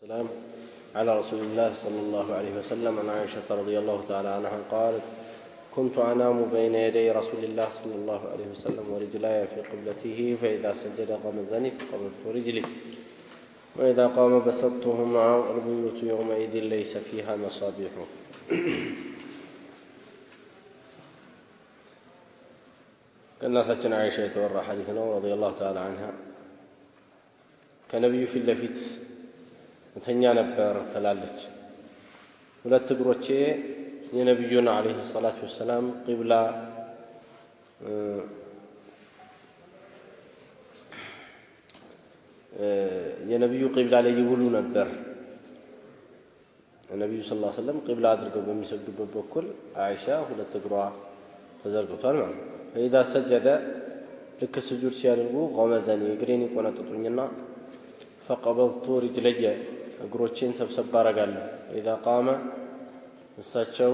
السلام على رسول الله صلى الله عليه وسلم. عن عائشة رضي الله تعالى عنها قالت: كنت أنام بين يدي رسول الله صلى الله عليه وسلم ورجلاي في قبلته، فإذا سجد غمزني فقبضت رجلي، وإذا قام بسطتهما، والبيوت يومئذ ليس فيها مصابيح. كناتنا عائشة يتورى حديثنا رضي الله تعالى عنها كنبي في اللفت ተኛ ነበር ተላለች። ሁለት እግሮቼ የነብዩን አለይሂ ሰላቱ ወሰለም ቂብላ የነብዩ ቂብላ ላይ ይውሉ ነበር። ነብዩ ሰለላሁ ዐለይሂ ወሰለም ቂብላ አድርገው በሚሰግዱበት በኩል አይሻ ሁለት እግሯ ተዘርግቷል ማለት ነው። فإذا سجد ልክ ስጁድ ሲያደርጉ غمزني እግሬን ይቆነጥጡኝና فقبضت رجلي እግሮቼን ሰብሰብ አደርጋለሁ። إذا قام እሳቸው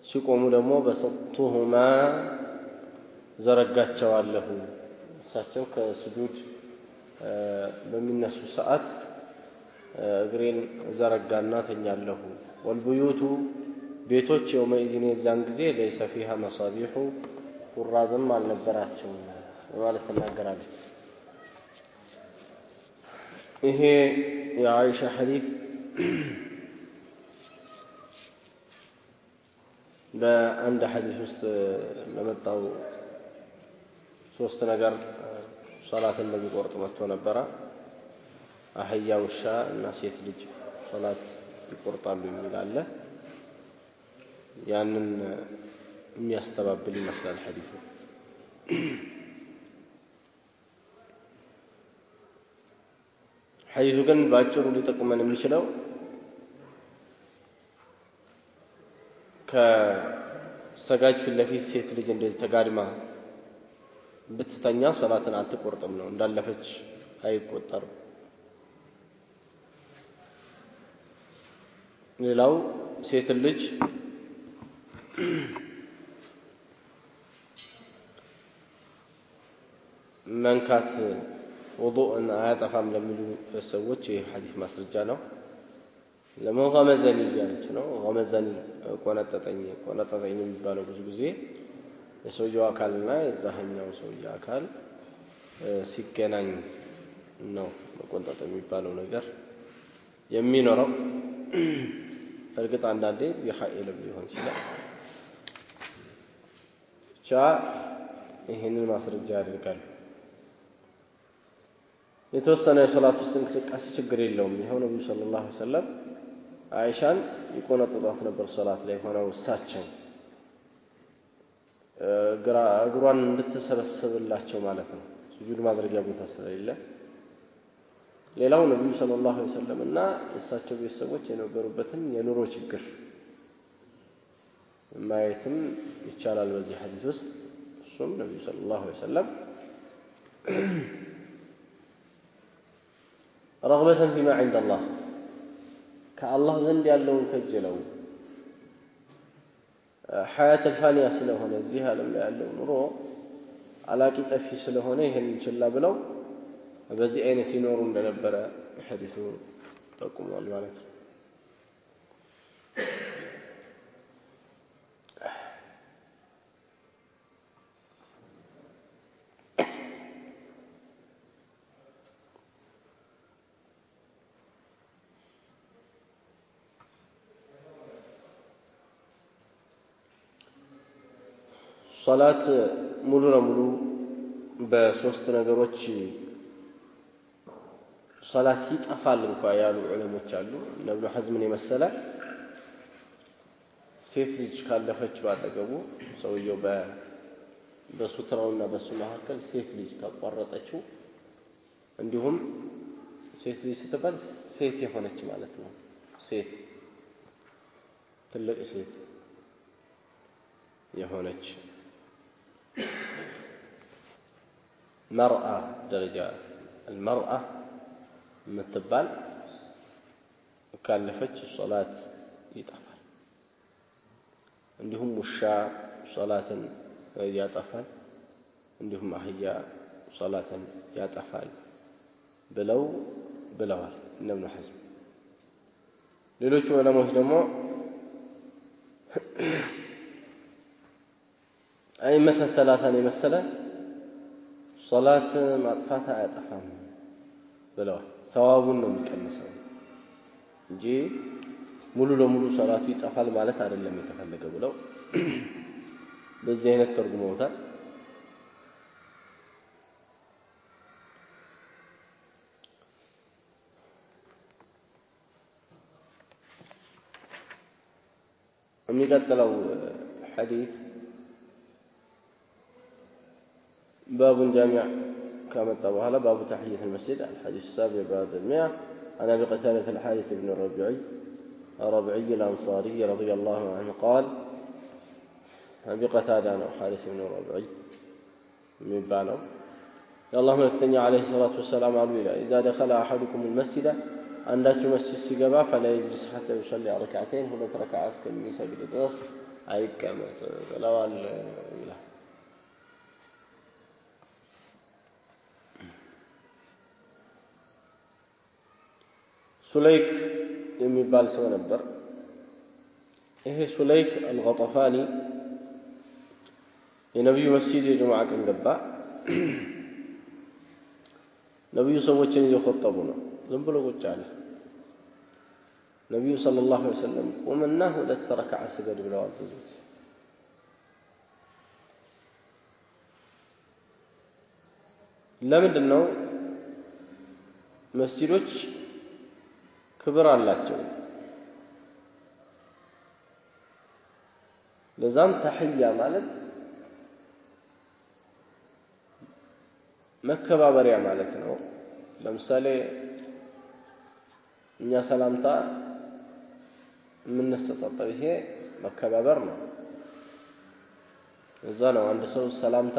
ሲቆሙ ደግሞ በሰጡሁማ ዘረጋቸዋለሁ። እሳቸው ከስጁድ በሚነሱ ሰዓት እግሬን ዘረጋና ተኛለሁ። والبيوت ቤቶች የውመኢዝ የዛን ጊዜ ليس فيها مصابيح ቁራዝም አልነበራቸውም ማለት ተናገራለች። ይሄ የአይሻ ሐዲስ በአንድ ሐዲስ ውስጥ ለመጣው ሶስት ነገር ሶላትን እንደሚቆርጥ መጥቶ ነበር። አህያ፣ ውሻ እና ሴት ልጅ ሶላት ይቆርጣሉ የሚል አለ። ያንን የሚያስተባብል ይመስላል ሐዲሱ። ሐዲሱ ግን ባጭሩ ሊጠቅመን የሚችለው ከሰጋጅ ፊት ለፊት ሴት ልጅ እንደዚህ ተጋድማ ብትተኛ ሶላትን አትቆርጥም ነው፣ እንዳለፈች አይቆጠርም። ሌላው ሴት ልጅ መንካት ውዱእን አያጠፋም ለሚሉ ሰዎች ይህ ሐዲስ ማስረጃ ነው። ለመغመዘኒ እያለች ነው። غመዘኒ ቆነጠጠኝ የሚባለው ብዙ ጊዜ የሰውየው አካልና የዛኛው ሰውዬ አካል ሲገናኝ ነው መቆንጠጥ የሚባለው ነገር የሚኖረው። እርግጥ አንዳንዴ የኃይልም ሊሆን ይችላል። ብቻ ይህንን ማስረጃ ያደርጋል። የተወሰነ የሶላት ውስጥ እንቅስቃሴ ችግር የለውም። ይሄው ነብዩ ሰለላሁ ዐለይሂ ወሰለም አይሻን ይቆነጥጧት ነበር ሶላት ላይ ሆነው እሳቸው እግሯን እንድትሰበስብላቸው ማለት ነው፣ ስጁድ ማድረጊያ ቦታ ስለሌለ። ሌላው ነብዩ ሰለላሁ ዐለይሂ ወሰለም እና እሳቸው ቤተሰቦች የነበሩበትን የኑሮ ችግር ማየትም ይቻላል በዚህ ሐዲስ ውስጥ። እሱም ነብዩ ሰለላሁ ዐለይሂ ወሰለም رغبة فيما عند الله كالله زند ያለውን ከጀለው حياة الفانية ስለሆነ እዚህ ዓለም ላይ ያለው ኑሮ አላቂ ጠፊ ስለሆነ ይሄን ችላ ብለው በዚህ አይነት ይኖሩ እንደነበረ ሐዲሱ ጠቁሟል ማለት ነው። ሶላት ሙሉ ለሙሉ በሶስት ነገሮች ሶላት ይጠፋል እንኳን ያሉ ዑለሞች አሉ። ኢብኑ ሐዝምን የመሰለ ሴት ልጅ ካለፈች ባጠገቡ ሰውየው በሱትራውና በሱ መካከል ሴት ልጅ ካቋረጠችው፣ እንዲሁም ሴት ልጅ ስትባል ሴት የሆነች ማለት ነው። ሴት ትልቅ ሴት የሆነች مرأة درجة المرأة متبال كلفتش الصلاة يطفل. عندهم الشاء صلاة يطفل، عندهم أحياء صلاة يطفل ብለው ብለዋል እብኑ ሐዝም ሌሎች ዑለማዎች ደግሞ አይመተ ሰላሳን የመሰለ ሶላት ማጥፋት አያጠፋም ብለዋል ተዋቡን ነው የሚቀንሰው እንጂ ሙሉ ለሙሉ ሶላቱ ይጠፋል ማለት አይደለም የተፈለገው ብለው በዚህ አይነት ተርጉመውታል የሚቀጥለው حديث باب جامع كما تبعها باب تحية المسجد الحديث السابع بعد 100 عن أبي قتادة الحارث بن الربيعي الأنصاري رضي الله عنه قال أبي قتادة الحارث بن الربيعي من بانه يا الله ملكتني عليه الصلاة والسلام على إذا دخل أحدكم المسجد عندك مسجد سيقبا فلا يجلس حتى يصلي ركعتين هنا ركعات كم يسجد درس أي كما لو لا سليك የሚባል ሰው ነበር ይሄ سليك الغطفاني የነብዩ መስጂድ የጁምዓ ቀን ገባ ነብዩ ሰዎችን እየخطቡ ነው ዝም ብሎ ቁጭ አለ ነብዩ ሰለላሁ ዐለይሂ ወሰለም ቁምና ሁለት ረካዓ ስገድ ብለው አዘዙት ለምንድነው መስጂዶች ክብር አላቸው ለዛም ተህያ ማለት መከባበሪያ ማለት ነው ለምሳሌ እኛ ሰላምታ ምን ተሰጣጣው ይሄ መከባበር ነው እዛ ነው አንድ ሰው ሰላምታ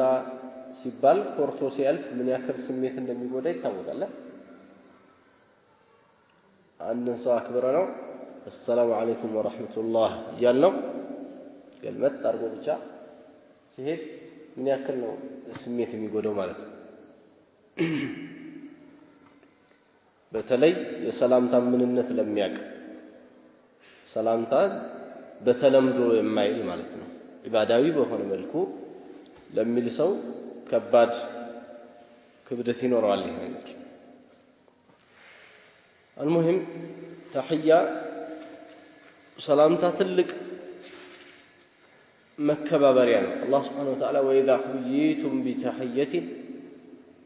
ሲባል ኮርቶ ሲያልፍ ምን ያክል ስሜት እንደሚጎዳ ይታወቃል አንድ ሰው አክብረ ነው السلام عليكم ورحمة الله ያልነው ገልመት አርጎ ብቻ ሲሄድ ምን ያክል ነው ስሜት የሚጎዳው ማለት ነው በተለይ የሰላምታ ምንነት ለሚያውቅ ሰላምታ በተለምዶ የማይል ማለት ነው ኢባዳዊ በሆነ መልኩ ለሚል ሰው ከባድ ክብደት ይኖረዋል ይሄ ነገር المهم تحية سلامتا تلك مكبابريا الله سبحانه وتعالى وإذا حييتم بتحية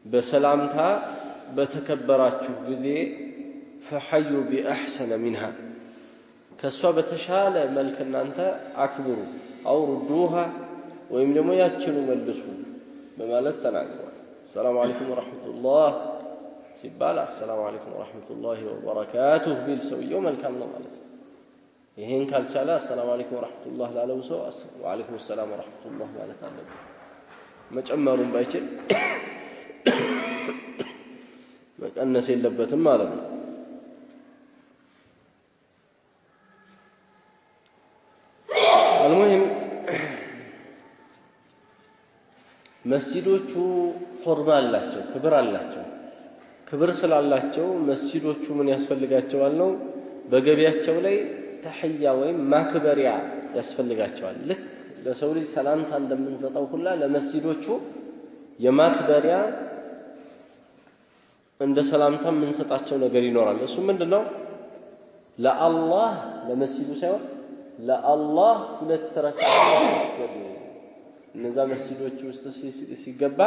بسلامتا بتكبراتشو بذي فحيوا بأحسن منها كسوا بتشال ملكنا أنت أكبروا أو ردوها ويمنموا ياتشنوا ملبسوا بمالت تنعقوا السلام عليكم ورحمة الله سبال السلام عليكم ورحمة الله وبركاته بالسوي يوم الكامل غلط يهين قال سلا السلام عليكم ورحمة الله لا لو سو وعليكم السلام ورحمة الله لا تعلم ما جمرون بايشل ما كان نسيل لبتم مالهم المهم مسجدوቹ ሑርማ አላቸው ክብር አላቸው ክብር ስላላቸው መስጂዶቹ ምን ያስፈልጋቸዋል ነው በገቢያቸው ላይ ተህያ ወይም ማክበሪያ ያስፈልጋቸዋል ልክ ለሰው ልጅ ሰላምታ እንደምንሰጠው ሁላ ለመስጂዶቹ የማክበሪያ እንደ ሰላምታ የምንሰጣቸው ነገር ይኖራል እሱ ምንድነው ለአላህ ለመስጂዱ ሳይሆን ለአላህ ሁለት ረካዓ እነዛ መስጂዶች ውስጥ ሲገባ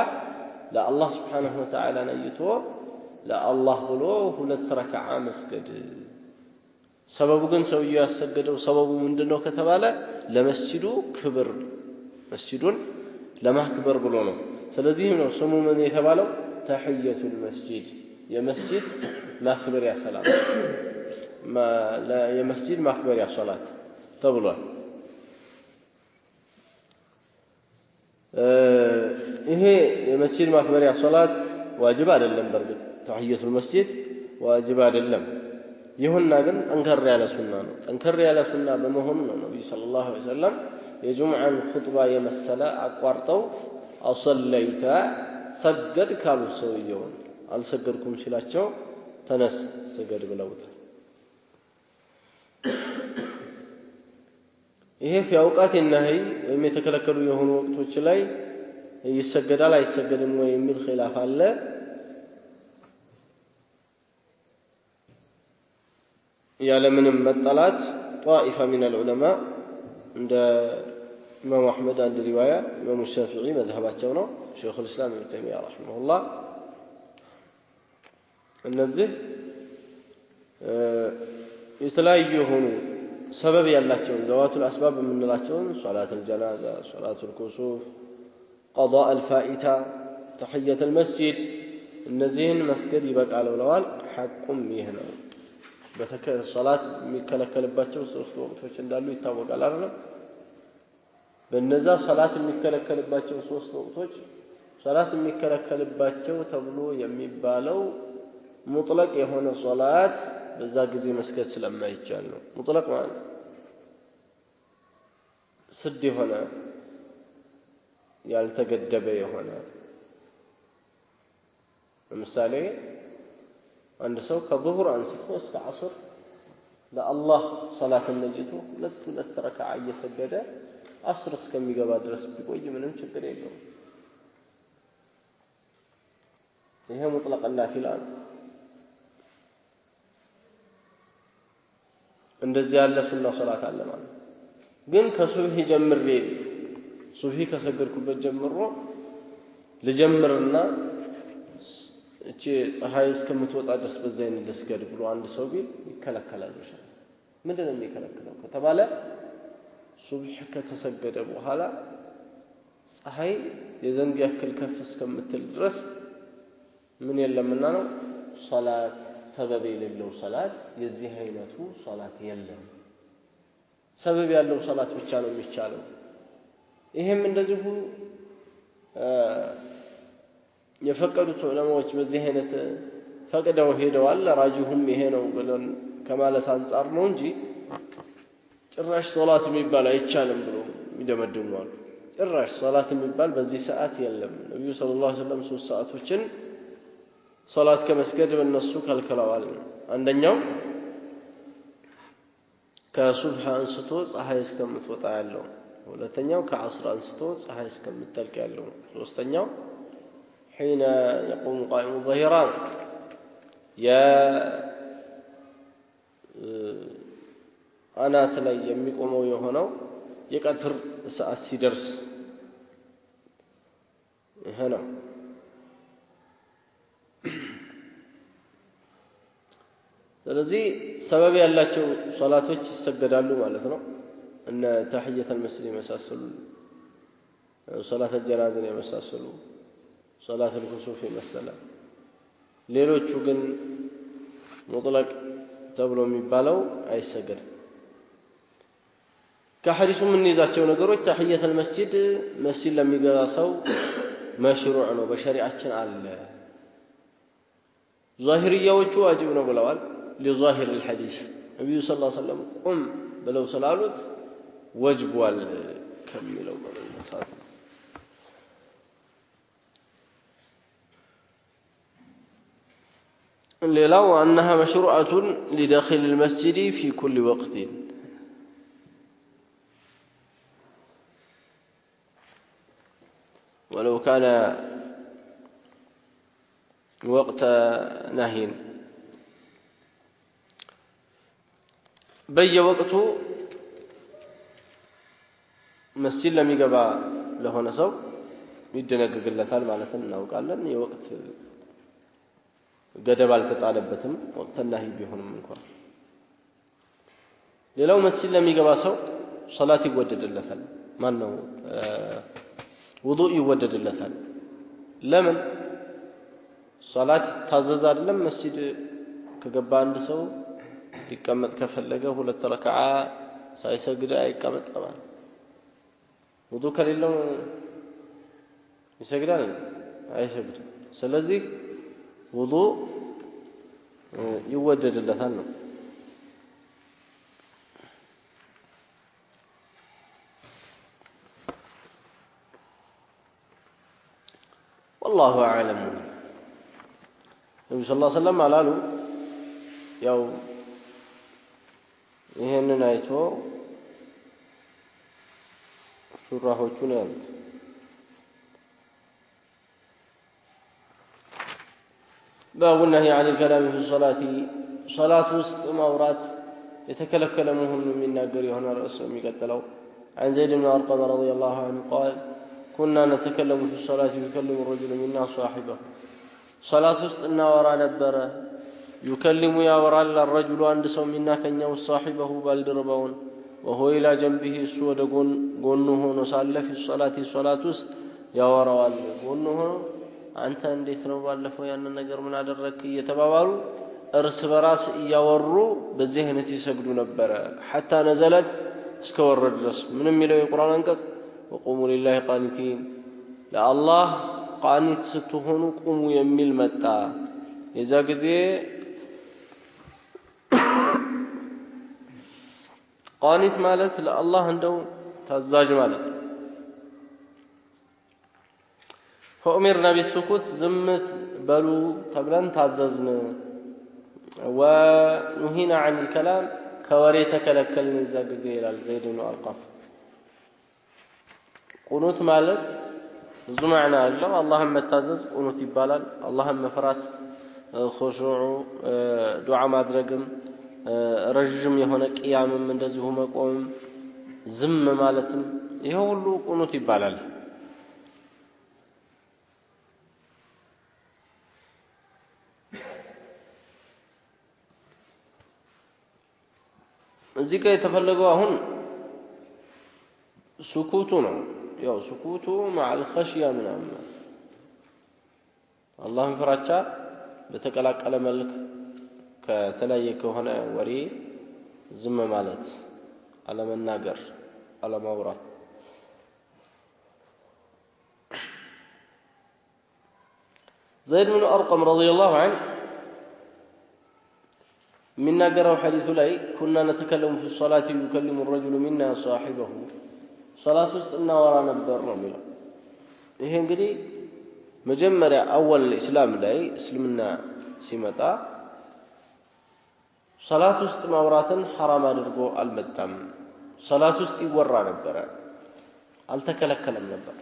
ለአላህ Subhanahu Wa Ta'ala ነይቶ ለአላህ ብሎ ሁለት ረካዓ መስገድ ሰበቡ ግን ሰውየው ያሰገደው ሰበቡ ምንድነው ከተባለ ለመስጂዱ ክብር መስጂዱን ለማክበር ብሎ ነው ስለዚህ ነው ስሙ ምን የተባለው ተህየቱል መስጂድ የመስጂድ ማክበሪያ ሰላም የመስጂድ ማክበሪያ ሶላት ተብሏል ይሄ የመስጂድ ማክበሪያ ሶላት ዋጅብ አይደለም በርግጥ ተህየቱል መስጂድ ዋጅብ አይደለም ይሁንና ግን ጠንከር ያለ ሱና ነው ጠንከር ያለ ሱና በመሆኑ ነው ነብዩ ሰለላሁ ዐለይሂ ወሰለም የጁምዓን ኹጥባ የመሰለ አቋርጠው አሰለይታ ሰገድ ካሉ ሰውየው አልሰገድኩም ሲላቸው ተነስ ስገድ ብለውታል። ይሄ ፊያውቃት النهي ወይም የተከለከሉ የሆኑ ወቅቶች ላይ ይሰገዳል አይሰገድም ወይ የሚል ኺላፍ አለ። ያለምንም መጠላት طائفة من العلماء عند إمام أحمد عند رواية إمام الشافعي مذهباته ነው شيخ الإسلام ابن تيمية رحمه الله እነዚህ የተለያዩ የሆኑ ሰበብ ያላቸው ዘዋቱል አስባብ የምንላቸው ሶላቱል ጀናዛ ሶላቱል ኩሱፍ قضاء الفائتة تحية المسجد እነዚህን መስገድ ይበቃል ብለዋል። ሐቁም ይሄ ነው። በሶላት የሚከለከልባቸው ሶስት ወቅቶች እንዳሉ ይታወቃል አይደል? በእነዛ ሶላት የሚከለከልባቸው ሶስት ወቅቶች ሶላት የሚከለከልባቸው ተብሎ የሚባለው ሙጥለቅ የሆነ ሶላት በዛ ጊዜ መስገድ ስለማይቻል ነው። ሙጥለቅ ማለት ስድ የሆነ ያልተገደበ የሆነ ለምሳሌ አንድ ሰው ከዙሁር አንስቶ እስከ ዐስር ለአላህ ሶላትን ነይቶ ሁለት ረካዓ እየሰገደ ዐስር እስከሚገባ ድረስ ቢቆይ ምንም ችግር የለውም። ይሄ ሙጥለቅ ናፊላ ነው። እንደዚህ ያለ ሱና ሶላት አለ ማለት ግን ከሱብሂ ጀምሬ ሱብሂ ከሰገድኩበት ጀምሮ ልጀምርና እቺ ፀሐይ እስከምትወጣ ድረስ በዛይን ልስገድ ብሎ አንድ ሰው ቢል ይከለከላል። ምንድነው የሚከለክለው ከተባለ ሱብሂ ከተሰገደ በኋላ ፀሐይ የዘንግ ያክል ከፍ እስከምትል ድረስ ምን የለምና ነው ሶላት ሰበብ የሌለው ሶላት የዚህ አይነቱ ሶላት የለም። ሰበብ ያለው ሶላት ብቻ ነው የሚቻለው። ይሄም እንደዚሁ የፈቀዱት ዑለማዎች በዚህ አይነት ፈቅደው ሄደዋል። ራጂሁም ይሄ ነው ብለን ከማለት አንፃር ነው እንጂ ጭራሽ ሶላት የሚባል አይቻልም ብሎ ይደመድሙ አሉ። ጭራሽ ሶላት የሚባል በዚህ ሰዓት የለም። ነብዩ ሰለላሁ ዐለይሂ ወሰለም 3 ሰዓቶችን ሶላት ከመስገድ በእነሱ ከልክለዋል። አንደኛው ከሱብህ አንስቶ ፀሐይ እስከምትወጣ ያለው፣ ሁለተኛው ከዐስር አንስቶ ፀሐይ እስከምትጠልቅ ያለው፣ ሶስተኛው حين يقوم قائم الظهيران يا አናት ላይ የሚቆመው የሆነው የቀትር ሰዓት ሲደርስ ይሄ ነው። ስለዚህ ሰበብ ያላቸው ሶላቶች ይሰገዳሉ ማለት ነው። እነ ተህየተል መስጂድ የመሳሰሉ ሶላተል ጀናዛን የመሳሰሉ ሶላተል ኩሱፍ የመሰለ ሌሎቹ ግን ሙጥለቅ ተብሎ የሚባለው አይሰገድም። ከሐዲሱ የምንይዛቸው ነገሮች ተህየተል መስጂድ መስጂድ ለሚገባ ሰው መሽሩዕ ነው፣ በሸሪዓችን አለ። ዛሂርያዎቹ ዋጅብ ነው ብለዋል። لظاهر الحديث النبي صلى الله عليه وسلم قم بلو سلالوت وجبوال كملوا بالمساجد. لو أنها مشروعة لداخل المسجد في كل وقت ولو كان وقت نهي በየወቅቱ መስጂድ ለሚገባ ለሆነ ሰው ይደነግግለታል ማለት እናውቃለን። የወቅት ገደብ አልተጣለበትም ወቅት ነህይ ቢሆንም እንኳን። ሌላው መስጂድ ለሚገባ ሰው ሶላት ይወደድለታል። ማን ነው ውዱእ ይወደድለታል። ለምን ሶላት ታዘዝ አይደለም? መስጂድ ከገባ አንድ ሰው ሊቀመጥ ከፈለገ ሁለት ረካዓ ሳይሰግድ አይቀመጥም። ውዱእ ከሌለው ይሰግዳል አይሰግድም። ስለዚህ ውዱእ ይወደድለታል ነው። والله أعلم. النبي صلى الله عليه وسلم قالوا ያው ይሄንን አይቶ ሹራሆቹን ያሉት باب النهي عن الكلام في الصلاة صلاة وسط مورات يتكلكل مهم من ناقري هنا رأس ميقتلو عن زيد بن أرقم رضي الله عنه قال كنا نتكلم في الصلاة يكلم الرجل منا صاحبه صلاة وسط النورا نبرة يكلم يا ورا الرجل عند سو منا كن صاحبه بالدربون وهو إلى جنبه سود قنه نصال في الصلاة وسط يا ورا قنه أنت እንዴት ነው ባለፈው ያንን ነገር ምን አደረክ እየተባባሉ እርስ በራስ እያወሩ በዚህ አይነት ይሰግዱ ነበር حتى نزلت እስከወረደ ድረስ ምን የሚለው የቁርአን አንቀጽ وقوموا لله قانتين ለአላህ ቃኒት ስትሆኑ ቁሙ የሚል መጣ የዛ ጊዜ ቃኒት ማለት ለአላህ እንደው ታዛዥ ማለት ነው فأمرنا بالسكوت زمت بلو تبلن تعززنا ونهينا عن الكلام كوريتك لكلني زاق زيلال زيد بن أرقم قنوت مالت زمعنا الله اللهم تعزز قنوت يبالال اللهم فرات خشوع دعاء مادرقم رجم يهونك قيام من دزه مقوم زم مالتم يهولو قنوت يبالال እዚህ ጋር የተፈለገው አሁን ስኩቱ ነው ያው ስኩቱ مع الخشيه ምናምን አላህን ፍራቻ በተቀላቀለ መልክ ከተለየ ከሆነ ወሬ ዝም ማለት አለመናገር አለማውራት زيد بن أرقم رضي الله عنه منا قرأ حديث لي كنا نتكلم في الصلاة يكلم الرجل منا صاحبه صلاة استنا وراء نبر نملا إيه انقدي مجمّر أول الإسلام لي اسلمنا سمتا صلاة استنا وراء حرام درقو المدام صلاة است ورا نبر التكلكلم نبر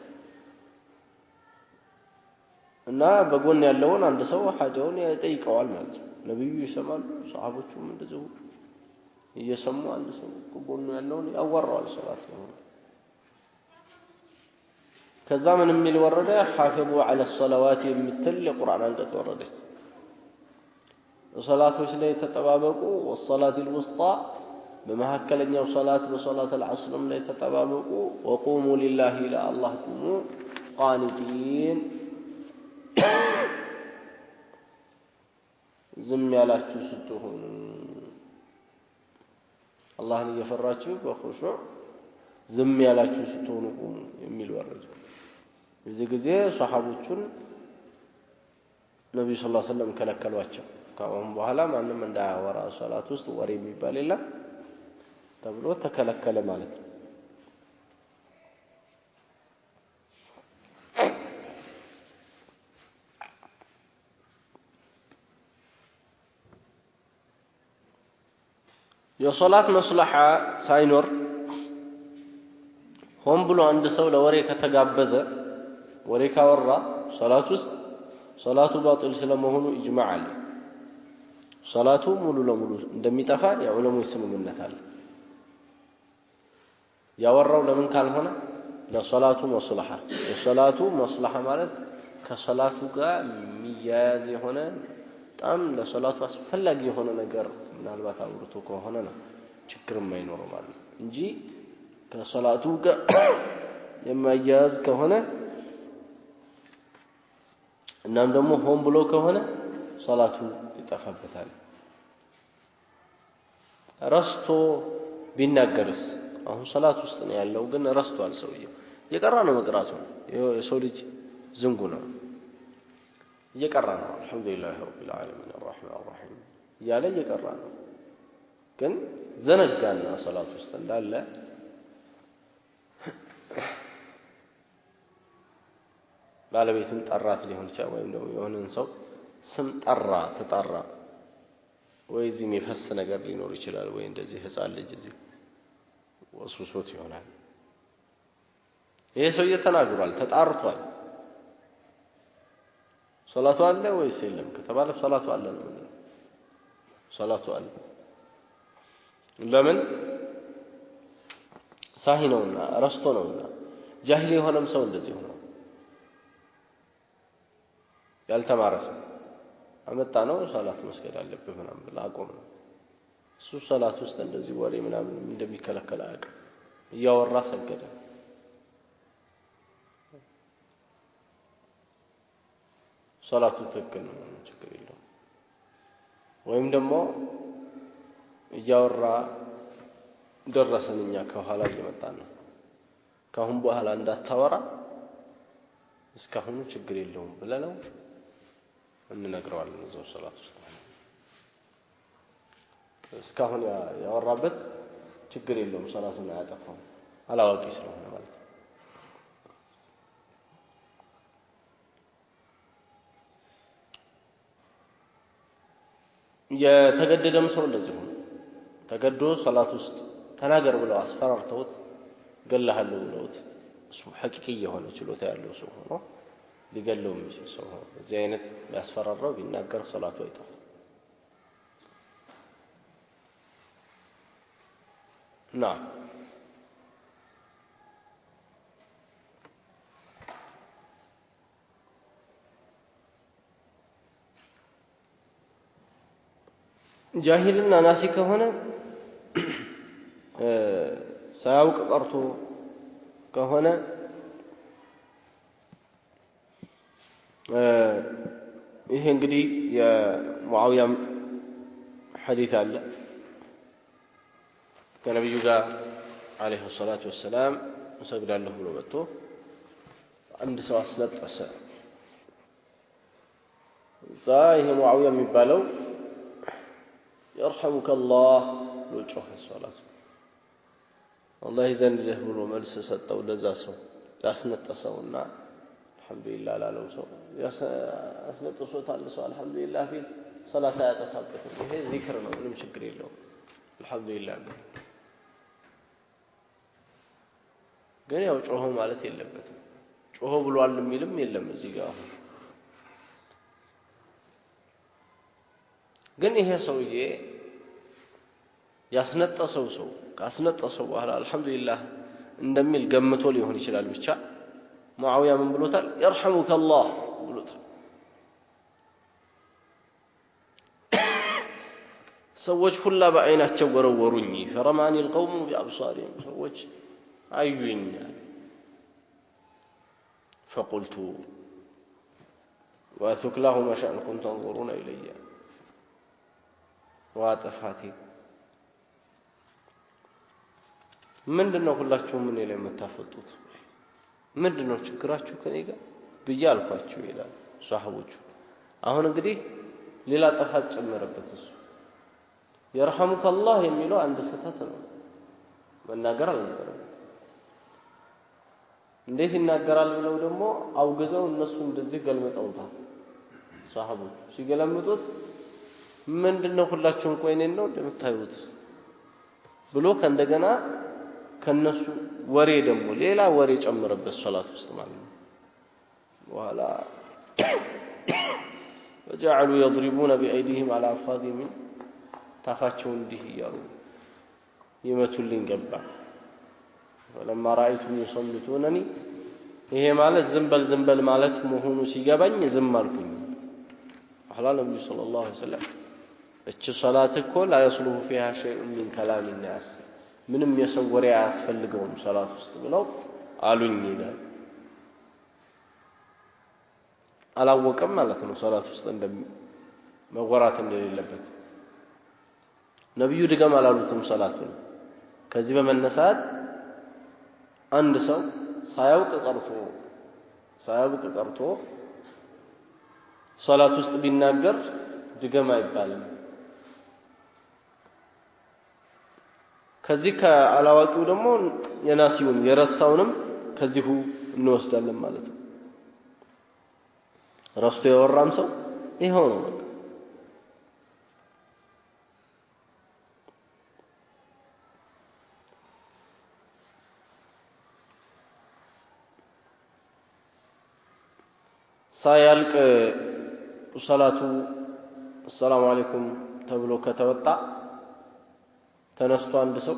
እና በጎን ያለውን አንድ ሰው ሐጃውን ያጠይቀዋል ማለት ነው ነብዩ ይሰማሉ ሰሃቦቹም እንደዚሁ እየሰሙ አንድ ሰው በጎን ያለውን ያወራዋል ሶላት ነው ከዛ ምን የሚል ወረደ حافظوا على الصلوات የምትል የቁርአን አንቀጽ ወረደች ሶላቶች ላይ ተጠባበቁ والصلاه الوسطى በመሐከለኛው ሶላት በሶላት العصرም ላይ ተጠባበቁ وقوموا لله الى الله قوموا قانتين ዝም ያላችሁ ስትሆኑ አላህን እየፈራችሁ በኹሹዕ ዝም ያላችሁ ስትሆኑ ቁሙ የሚል ወረደ እዚህ ጊዜ ሱሐቦቹን ነብዩ ሰለላሁ ዐለይሂ ወሰለም ከለከሏቸው ካሁን በኋላ ማንንም እንዳያወራ ሶላት ውስጥ ወሬ የሚባል የለም ተብሎ ተከለከለ ማለት ነው የሶላት መስለሐ ሳይኖር ሆን ብሎ አንድ ሰው ለወሬ ከተጋበዘ ወሬ ካወራ ሶላት ውስጥ ሶላቱ ባጢል ስለመሆኑ ኢጅማዕ አለ ሶላቱ ሙሉ ለሙሉ እንደሚጠፋ የዑለሞች ስምምነት አለ ያወራው ለምን ካልሆነ ለሶላቱ መስለሐ የሶላቱ መስለሐ ማለት ከሶላቱ ጋር የሚያያዝ የሆነ በጣም ለሶላቱ አስፈላጊ የሆነ ነገር ምናልባት አውርቶ ከሆነ ነው ችግር የማይኖረው ማለት እንጂ ከሶላቱ ጋር የማያያዝ ከሆነ እናም ደግሞ ሆን ብሎ ከሆነ ሶላቱ ይጠፋበታል ረስቶ ቢናገርስ አሁን ሶላት ውስጥ ነው ያለው ግን ረስቷል ሰውየው የቀራ ነው መቅራቱ የሰው ልጅ ዝንጉ ነው እየቀራ ነው አልহামዱሊላህ ረቢል ዓለሚን الرحمن الرحيم ያለ እየቀራ ነው ግን ዘነጋና ሶላት ውስጥ እንዳለ ባለቤቱን ጠራት ሊሆን ይችላል ወይም ደግሞ የሆነን ሰው ስም ተጣራ ወይ እዚህ የሚፈስ ነገር ሊኖር ይችላል ወይ እንደዚህ ህፃን ልጅ እዚህ ወስውሶት ይሆናል ይሄ ሰው ተናግሯል ተጣርቷል ሶላቱ አለ ወይስ የለም ከተባለ ሶላቱ አለ ነው ሶላቱ አለ ለምን ሳሂ ነውና ረስቶ ነውና ጃሂል የሆነም ሰው እንደዚህ ሆኖ ያልተማረ ሰው አመጣ ነው ሶላት መስገድ አለበት ምናምን ብላ አቆም ነው እሱ ሶላት ውስጥ እንደዚህ ወሬ ምናምን እንደሚከለከል አያውቅም እያወራ ሰገደ ሶላቱ ትክክል ነው ችግር የለውም ወይም ደግሞ እያወራ ደረሰንኛ ከኋላ እየመጣን ነው ካሁን በኋላ እንዳታወራ እስካሁን ችግር የለውም ብለነው እንነግረዋለን እዛው ሶላት ውስጥ እስካሁን ያወራበት ችግር የለውም ሶላቱን አያጠፋም አላዋቂ ስለሆነ ማለት ነው የተገደደም ሰው እንደዚህ ሆነ ተገዶ ሶላት ውስጥ ተናገር ብለው አስፈራርተውት ገለሃለሁ ብለውት እሱ ሐቂቂ የሆነ ችሎታ ያለው ሰው ሆኖ ሊገለው የሚችል ሰው ሆኖ እዚህ አይነት ያስፈራራው ቢናገር ሶላቱ አይጠፋም نعم جاهلنا ناسي كهنا ሳያውቅ ቀርቶ ከሆነ ይሄ እንግዲህ የሙአዊያ ሐዲስ አለ ከነብዩ ጋር አለይሂ ሰላቱ ወሰለም ሰግዳለሁ ብሎ መጥቶ አንድ ሰው አስነጠሰ ይሄ ሙአዊያ የሚባለው يرحمك الله لوجه الصلاه والله يزنده ብሎ መልስ ሰጠው ለዛ ሰው ያስነጠሰውና አልহামዱሊላህ ላለው ሰው ያስነጠሰውታል ሰው አልহামዱሊላህ ፊል ሶላት ያጠፋበት ይሄ ዚክር ነው ምንም ችግር የለውም አልহামዱሊላህ ግን ያው ጮሆ ማለት የለበትም ጮሆ ብሏል የሚልም የለም እዚህ ጋር ግን ይሄ ሰውዬ ያስነጠሰው ሰው ካስነጠሰው በኋላ አልহামዱሊላህ እንደሚል ገምቶ ሊሆን ይችላል ብቻ ሙአዊያ ምን ብሎታል يرحمك الله ብሎታል ሰዎች ሁላ በአይናቸው ወረወሩኝ فرماني القوم بأبصارهم ሰዎች አዩኝ فقلت وثكلاه ما شأنكم تنظرون إلي واطفاتي ምንድነው ሁላችሁም ምን ላይ መታፈጡት ምንድነው ችግራችሁ ከኔ ጋር ብያልኳችሁ ይላል ሷህቦቹ አሁን እንግዲህ ሌላ ጠፋት ጨመረበት እሱ يرحمك الله የሚለው አንድ ስህተት ነው መናገር አልነበረም እንዴት ይናገራል ብለው ደግሞ አውግዘው እነሱ እንደዚህ ገልመጣውታል ሷህቦቹ ሲገለምጡት ምንድነው ሁላችሁም ቆይኔን ነው እንደምታዩት ብሎ ከእንደገና ከነሱ ወሬ ደግሞ ሌላ ወሬ ጨመረበት ሶላት ውስጥ ማለት ነው ወኋላ وجعلوا يضربون بأيديهم على أفخاذهم ታፋቸው እንዲህ ይያሉ ይመቱልኝ ገባ ولما رأيتم يصمتونني ይሄ ማለት ዝምበል ማለት መሆኑ ሲገባኝ ዝም አልኩኝ አህላ ነብዩ ሰለላሁ ዐለይሂ ወሰለም እቺ ሶላት እኮ لا يصلح فيها شيء من كلام الناس ምንም የሰው ወሬ አያስፈልገውም ሶላት ውስጥ ብለው አሉኝ ይላል አላወቀም ማለት ነው ሶላት ውስጥ መወራት እንደሌለበት ነብዩ ድገም አላሉትም ሶላቱን ከዚህ በመነሳት አንድ ሰው ሳያውቅ ቀርቶ ሶላት ውስጥ ቢናገር ድገም አይባልም ከዚህ ከአላዋቂው ደግሞ የናሲውን የረሳውንም ከዚሁ እንወስዳለን ማለት ነው ረስቶ የወራም ሰው ይሄው ነው ሳያልቅ ሶላቱ ሰላም አለይኩም ተብሎ ከተወጣ ተነስቶ አንድ ሰው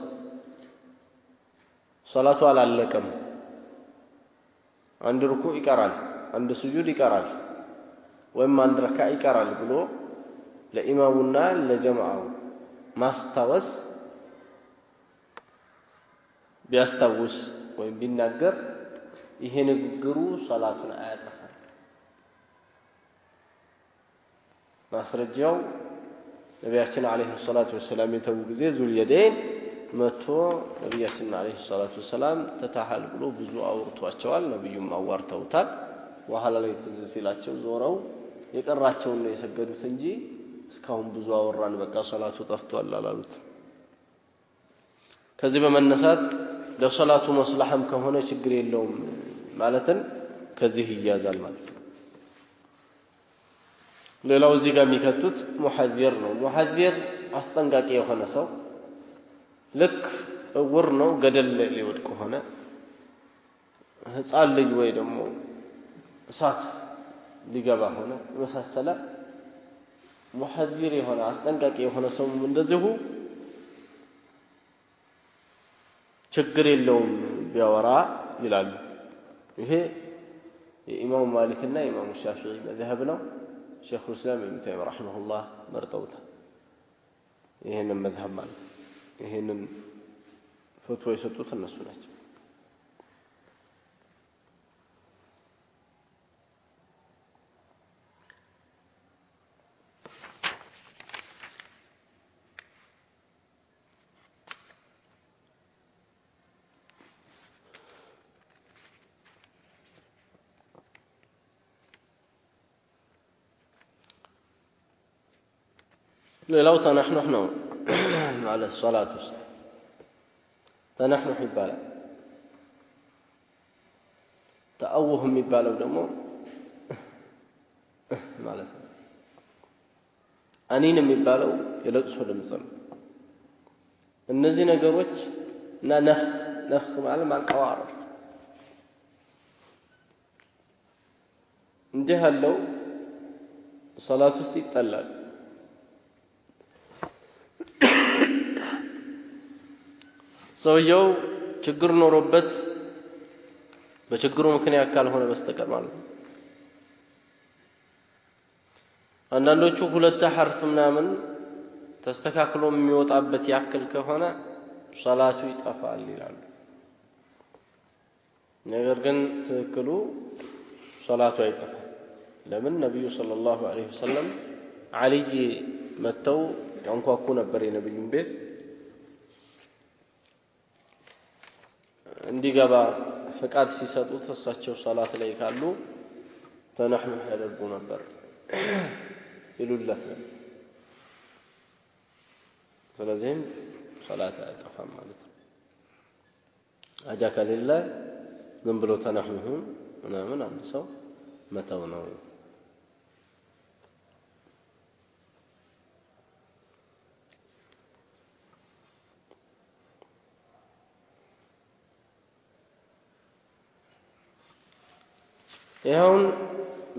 ሶላቱ አላለቀም አንድ ሩኩዕ ይቀራል አንድ ስጁድ ይቀራል ወይም አንድ ረካ ይቀራል ብሎ ለኢማሙና ለጀማዓው ማስታወስ ቢያስታውስ ወይም ቢናገር ይሄ ንግግሩ ሶላቱን አያጠፋም ማስረጃው ነብያችን አለይሂ ሰላቱ ወሰለም የተው ጊዜ ዙል የደን መቶ ነብያችን አለይሂ ሰላቱ ወሰለም ተታሃል ብሎ ብዙ አውርቷቸዋል ነብዩም አዋርተውታል ወሐላ ላይ ትዝ ሲላቸው ዞረው የቀራቸውን ነው የሰገዱት እንጂ እስካሁን ብዙ አወራን በቃ ሶላቱ ጠፍቷል አላሉት ከዚህ በመነሳት ለሶላቱ መስላህም ከሆነ ችግር የለውም ማለትን ከዚህ ይያዛል ማለት ሌላው እዚህ ጋር የሚከቱት ሙሐዚር ነው ሙሐዚር አስጠንቃቂ የሆነ ሰው ልክ እውር ነው ገደል ሊወድቅ ሆነ ህፃን ልጅ ወይ ደግሞ እሳት ሊገባ ሆነ መሳሰለ ሙሐዚር የሆነ አስጠንቃቂ የሆነ ሰው እንደዚሁ ችግር የለውም ቢያወራ ይላሉ ይሄ የኢማሙ ማሊክና የኢማሙ ሻፊዒ መዝሀብ ነው ሼኹ እስላም ኢብኑ ተይሚያ ረሂመሁላህ መርጠውታል ይሄንን መዝሀብ ማለት ይሄንን ፈትዋ የሰጡት እነሱ ናቸው ሌላው ተነህነህ ነው ማለት ሶላት ውስጥ ተነህነህ ይባላል ተአውህ የሚባለው ደግሞ ማለት ነው አኒን የሚባለው የለቅሶ ድምጽ ነው እነዚህ ነገሮች እና ነፍስ ማለት ማንቀዋረር እንዲህ ያለው ሶላት ውስጥ ይጠላል ሰውየው ችግር ኖሮበት በችግሩ ምክንያት ካልሆነ በስተቀር ማለት ነው አንዳንዶቹ ሁለት ሐርፍ ምናምን ተስተካክሎ የሚወጣበት ያክል ከሆነ ሶላቱ ይጠፋል ይላሉ ነገር ግን ትክክሉ ሶላቱ አይጠፋም ለምን ነብዩ ሰለላሁ ዐለይሂ ወሰለም አልይ መተው ያንኳኩ ነበር የነብዩን ቤት እንዲገባ ፍቃድ ሲሰጡት እሳቸው ሶላት ላይ ካሉ ተነህነህ ያደርጉ ነበር ይሉለት ነው ስለዚህም ሶላት አይጠፋም ማለት ነው አጃ ከሌለ ዝም ብሎ ተነህነህ ምናምን አንድ ሰው መተው ነው ይሁን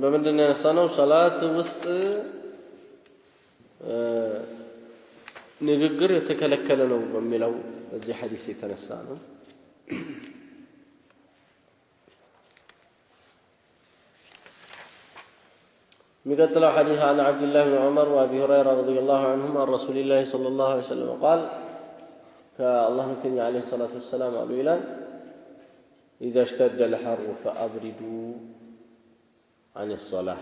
በመንደና ያነሳነው ሶላት ውስጥ ንግግር የተከለከለ ነው በሚለው በዚህ ሐዲስ የተነሳ ነው مقتل حديث عن عبد الله بن عمر وابي هريره رضي الله عنهما عن رسول الله صلى الله عليه وسلم قال كالله نبي عليه الصلاه والسلام قال اذا اشتد الحر فابردوا عن الصلاه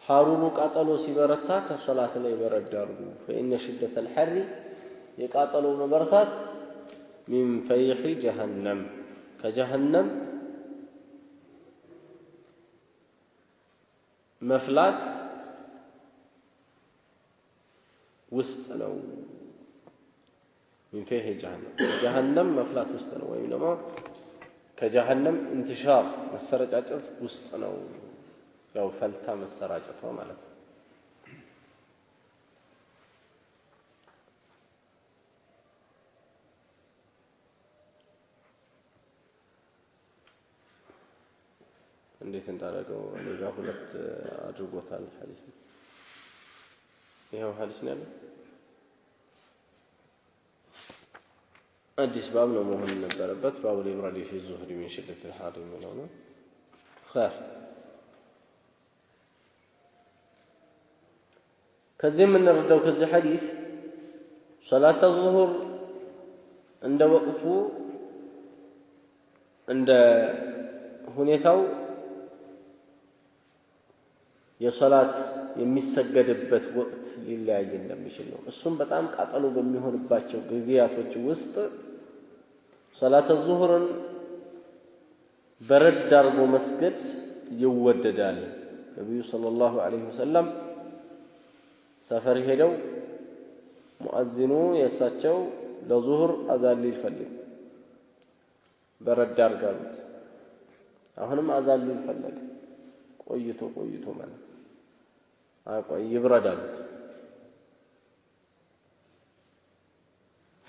حارون قاتلوا سيبرتا كصلاه لا يبرداروا فان شده الحر يقاتلوا مبرتات من فيح جهنم كجهنم مفلات وسط ነው من فيه جهنم مفلات وسط ነው ወይም ደግሞ ከጀሃነም انتشار መሰራጨት ውስጥ ነው ያው ፈልታ መሰራጨት ነው ማለት ነው እንዴት እንዳደረገው እኔ ጋር ሁለት አድርጎታል ሐዲስ ይሄው ሐዲስ ነው አዲስ ባብ ነው መሆን ነበረበት ባቡ ኢብራዲ ፊ ዙህሪ من شدة الحر የሚለው ነው خير ከዚህ የምንረዳው ከዚህ ሐዲስ ሶላተ ዙሁር እንደ ወቅቱ እንደ ሁኔታው የሶላት የሚሰገድበት ወቅት ሊለያይ እንደሚችል ነው እሱም በጣም ቃጠሎ በሚሆንባቸው ጊዜያቶች ውስጥ ሶላተ ዙሁርን በረድ አድርጎ መስገድ ይወደዳል ነብዩ ሰለላሁ ዐለይሂ ወሰለም ሰፈር ሄደው ሙአዚኑ የሳቸው ለዙሁር አዛን ሊፈልግ በረድ አድርጋሉት አሁንም አዛን ሊፈልግ ቆይቶ ማለት አቆይ ይብረዳሉት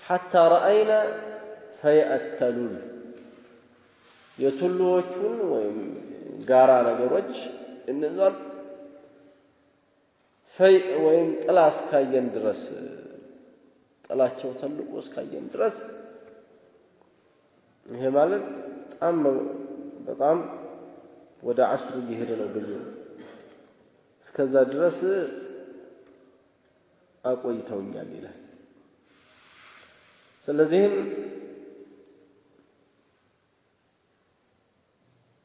حتى رأينا فيأتلون የቱሉዎቹን ወይም ጋራ ነገሮች እነዛን ወይም ጥላ እስካየን ድረስ ጥላቸው ተልቆ እስካየን ድረስ ይሄ ማለት በጣም ወደ 10 እየሄደ ነው ጊዜው እስከዛ ድረስ አቆይተውኛል ይላል ስለዚህም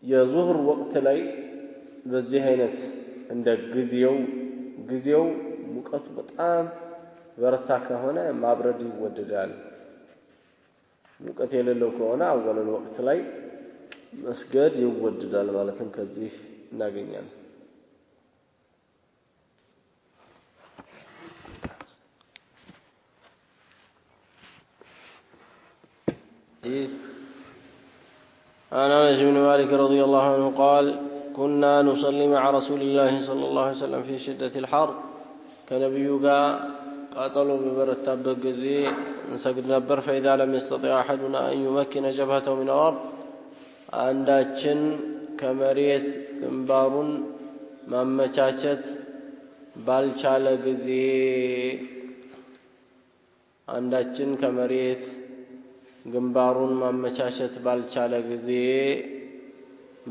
የዙህር ወቅት ላይ በዚህ አይነት እንደ ጊዜው ሙቀቱ በጣም በረታ ከሆነ ማብረድ ይወደዳል ሙቀት የሌለው ከሆነ አወለን ወቅት ላይ መስገድ ይወደዳል ማለትም ከዚህ እናገኛለን عن أنس بن مالك رضي الله عنه قال كنا نصلي مع رسول الله صلى الله عليه وسلم في شدة الحر كنبي قاتلوا ببرد بقزي نسجد نبر فإذا لم يستطيع أحدنا أن يمكن جبهته من الأرض عنداتشن كمريت ግንባሩ ማመቻቸት ባልቻለ ጊዜ አንዳችን ከመሬት ግንባሩን ማመቻቸት ባልቻለ ጊዜ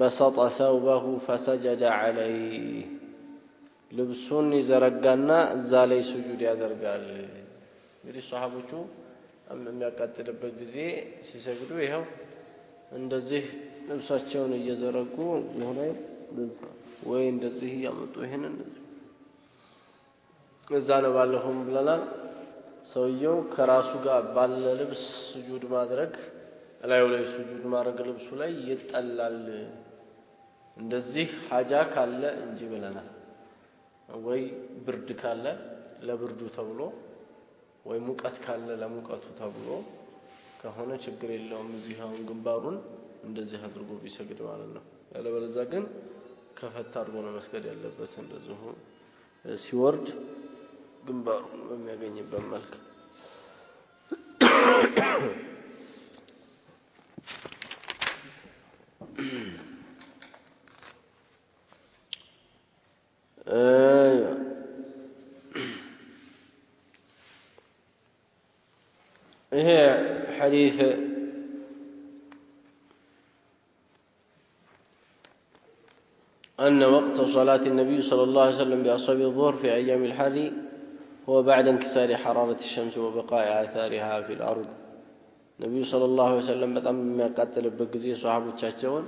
በሰጠ ثوبه فسجد عليه ልብሱን ይዘረጋና እዛ ላይ ስጁድ ያደርጋል እንግዲህ ሷሃቦቹ የሚያቃጥልበት ጊዜ ሲሰግዱ ይሄው እንደዚህ ልብሳቸውን እየዘረጉ የሆነ ወይ እንደዚህ ያመጡ ይሄንን እዛ ነው ባለሁም ብለናል ሰውየው ከራሱ ጋር ባለ ልብስ ስጁድ ማድረግ ላዩ ላይ ስጁድ ማድረግ ልብሱ ላይ ይጠላል እንደዚህ ሐጃ ካለ እንጂ ብለናል ወይ ብርድ ካለ ለብርዱ ተብሎ ወይ ሙቀት ካለ ለሙቀቱ ተብሎ ከሆነ ችግር የለውም እዚህ አሁን ግንባሩን እንደዚህ አድርጎ ቢሰግድ ማለት ነው ያለበለዛ ግን ከፈታ አድርጎ ነው መስገድ ያለበት እንደዚሁ ሲወርድ ግንባሩን በሚያገኝበት መልክ ይሄ ሐዲስ أن وقت صلاة النبي صلى الله عليه وسلم بأصحاب الظهر في أيام الحر هو بعد انكسار حرارة الشمس وبقاء آثارها في الأرض النبي صلى الله عليه وسلم በጣም የሚያቃጥልበት ጊዜ ሷሃቦቻቸውን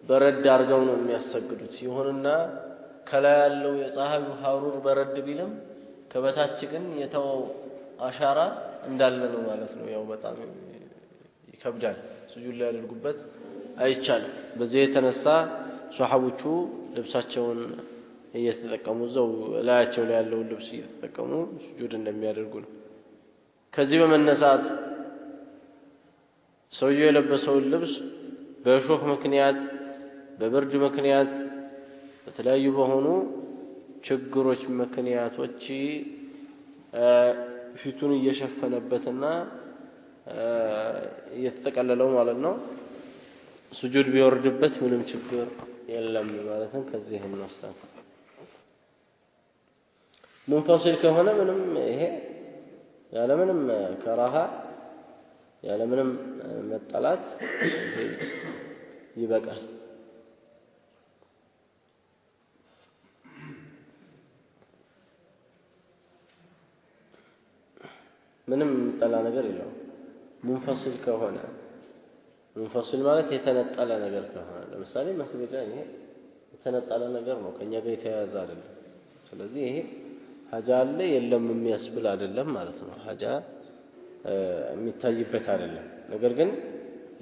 በረድ አድርገው ነው የሚያሰግዱት ይሁንና ከላይ ያለው የፀሐዩ ሐሩር በረድ ቢልም ከበታች ግን የተወው አሻራ እንዳለ ነው ማለት ነው ያው በጣም ይከብዳል ስጁድ ላይ ያደርጉበት አይቻልም በዚህ የተነሳ ሷሃቦቹ ልብሳቸውን እየተጠቀሙ ዘው ላያቸው ላይ ያለው ልብስ እየተጠቀሙ ስጁድ እንደሚያደርጉ ነው ከዚህ በመነሳት ሰውየው የለበሰው ልብስ በሾክ ምክንያት በብርድ ምክንያት በተለያዩ በሆኑ ችግሮች ምክንያቶች ፊቱን እየሸፈነበትና እየተጠቀለለው ማለት ነው ስጁድ ቢወርድበት ምንም ችግር የለም ማለትም ከዚህ እንወስዳለን። ሙንፈሲል ከሆነ ምንም ይሄ ያለምንም ከራሃ ያለምንም መጠላት ይበቃል። ምንም የሚጠላ ነገር የለውም። ሙንፈሲል ከሆነ ሙንፈሲል ማለት የተነጠለ ነገር ከሆነ ለምሳሌ መስገጃ ይሄ የተነጠለ ነገር ነው፣ ከኛ ጋር የተያያዘ አይደለም። ስለዚህ ይሄ ሐጃ አለ የለም የሚያስብል አይደለም ማለት ነው። ሐጃ የሚታይበት አይደለም። ነገር ግን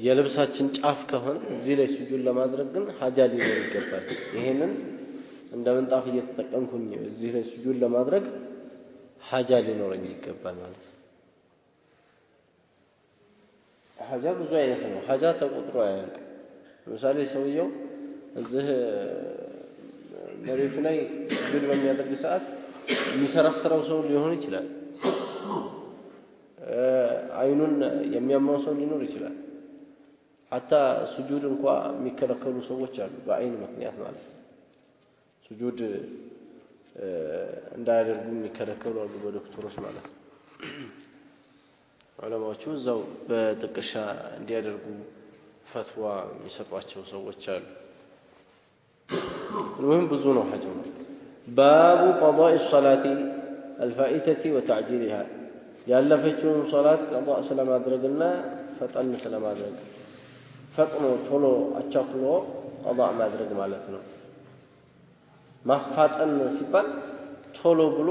የልብሳችን ጫፍ ከሆነ እዚህ ላይ ሱጁድ ለማድረግ ግን ሐጃ ሊኖር ይገባል። ይሄንን እንደ ምንጣፍ እየተጠቀምኩኝ እዚህ ላይ ሱጁድ ለማድረግ ሐጃ ሊኖረኝ ይገባል ማለት ነው። ሐጃ ብዙ አይነት ነው። ሐጃ ተቆጥሮ አያልቅም። ለምሳሌ ሰውየው እዚህ መሬቱ ላይ ሱጁድ በሚያደርግ ሰዓት የሚሰራስረው ሰው ሊሆን ይችላል። አይኑን የሚያማው ሰው ሊኖር ይችላል። ሐታ ሱጁድ እንኳን የሚከለከሉ ሰዎች አሉ፣ በአይን ምክንያት ማለት ነው። ሱጁድ እንዳያደርጉ የሚከለከሉ አሉ በዶክተሮች ማለት ነው። ዑለማዎቹ እዛው በጥቅሻ እንዲያደርጉ ፈትዋ የሚሰጧቸው ሰዎች አሉ። المهم ብዙ ነው ሐጃው። ባቡ ቀዷኢ ሶላቲ አልፋኢተቲ ወተዕጂሊሃ ያለፈችውን ሶላት ቀዷ ስለማድረግና ፈጠን ስለማድረግ ፈጥኖ ቶሎ አቻክሎ ቀዷ ማድረግ ማለት ነው። ማፋጠን ሲባል ቶሎ ብሎ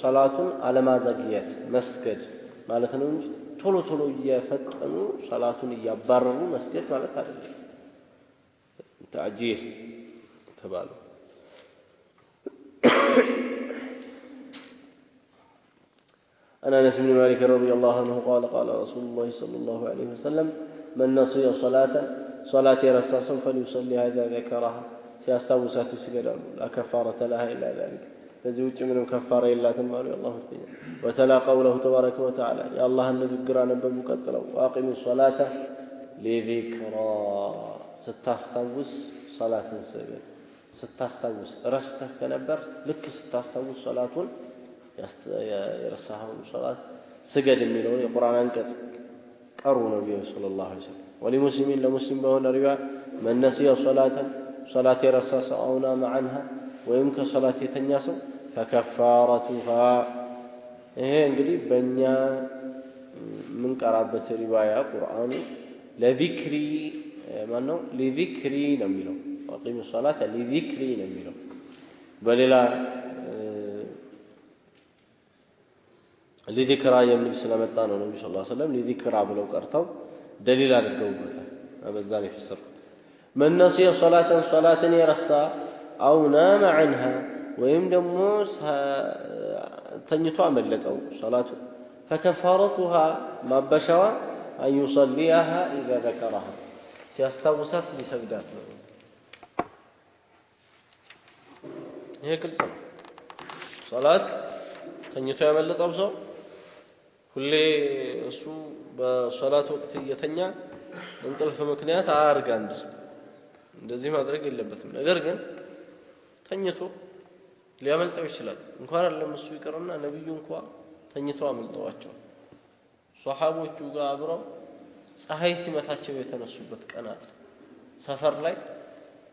ሶላቱን አለማዘግየት መስገድ ማለት ነው እንጂ ቶሎ ቶሎ እየፈጠኑ ሶላቱን እያባረሩ መስገድ ማለት አይደለም። ተዕጂል ተባለው عن انس بن مالك رضي الله عنه قال قال رسول الله صلى الله عليه وسلم من نسي صلاة رساسا فليصلي هذا ذكرها سيستوسات السجدان لا كفارة لها إلا ذلك فزي ውጭ ምንም ከፋራ የላትም አሉ አላህ ወተኛ وتلا قوله تبارك وتعالى يا الله ንግግር አነበቡ ቀጥለው واقم الصلاة لذكرى ስታስታውስ ሶላትን ስገድ ስታስታውስ ረስተህ ከነበር ልክ ስታስታውስ ሶላቱን የረሳኸውን ሶላት ስገድ የሚለው የቁርአን አንቀጽ ቀሩ ነብዩ ሰለላሁ ዐለይሂ ወሰለም ወለሙስሊሚን ለሙስሊም በሆነ ሪዋ من نسي صلاة የረሳ أو نام عنها ወይም ከሶላት የተኛ ሰው فكفارتها ይሄ እንግዲህ በእኛ ምን ቀራበት ሪዋያ ቁርአኑ ለዚክሪ ማነው ለዚክሪ ነው የሚለው وقيم الصلاة لذكري ነው የሚለው በሌላ لذكرى የሚል ስለመጣ ነው ነብዩ ሰለላሁ ዐለይሂ ወሰለም لذكرى ብለው ቀርተው ደሊል አድርገውበታል። በዛን ይፈሰሩ من نسي صلاة የረሳ أو نام عنها ወይም ደግሞ ተኝቶ አመለጠው ሶላቱ فكفارتها ማበሻዋ أن يصليها إذا ذكرها ሲያስታውሳት ሊሰግዳት ነው። ይሄ ግልጽ ነው። ሶላት ተኝቶ ያመለጠው ሰው ሁሌ እሱ በሶላት ወቅት እየተኛ እንቅልፍ ምክንያት አያርግ አንድ ሰው እንደዚህ ማድረግ የለበትም። ነገር ግን ተኝቶ ሊያመልጠው ይችላል። እንኳን አይደለም እሱ ይቀርና ነብዩ እንኳን ተኝቶ አመልጠዋቸው ሷሃቦቹ ጋር አብረው ፀሐይ ሲመታቸው የተነሱበት ቀን አለ። ሰፈር ላይ